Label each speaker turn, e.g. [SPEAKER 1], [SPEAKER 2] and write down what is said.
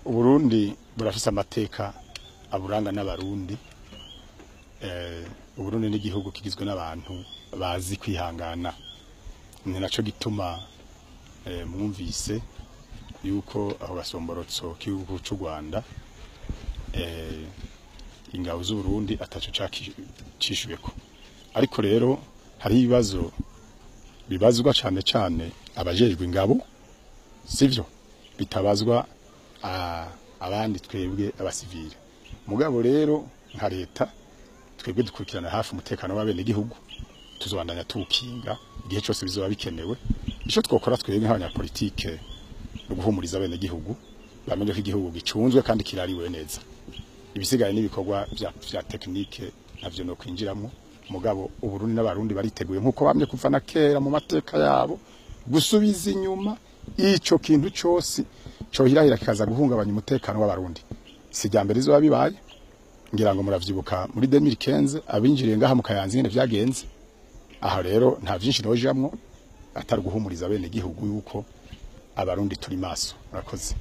[SPEAKER 1] Uburundi burafise amateka aburanga n'abarundi. Uburundi ni igihugu kigizwe n'abantu bazi kwihangana, ni naco gituma mwumvise yuko aho gasomborotso k'igihugu c'u Rwanda ingabo z'u Burundi ataco cishweko. Ariko rero hari ibibazo bibazwa cane cane abajejwe ingabo, sivyo bitabazwa abandi twebwe abasivile. Mugabo rero nka leta twebwe dukurikirana hafi umutekano w'abene igihugu, tuzobandanya tukinga igihe cyose bizoba bikenewe. Ico twokora twebwe nk'abanyapolitike no guhumuriza abene igihugu bamenye ko igihugu gicunzwe kandi kirariwe neza. Ibisigaye n'ibikorwa vya tekinike navyo no kwinjiramo. Mugabo Uburundi n'abarundi bariteguye nkuko bamye kuva na kera mu mateka yabo gusubiza inyuma ico kintu cyose cohirahira kikaza guhungabanya umutekano w'abarundi. Sijambere izo bibaye ngira ngo muravyibuka muri 2015 abinjiriye ngaha mu Kayanza nyene vyagenze. Aha rero nta vyinshi nojamwo atari guhumuriza bene igihugu yuko abarundi turi maso. Murakoze.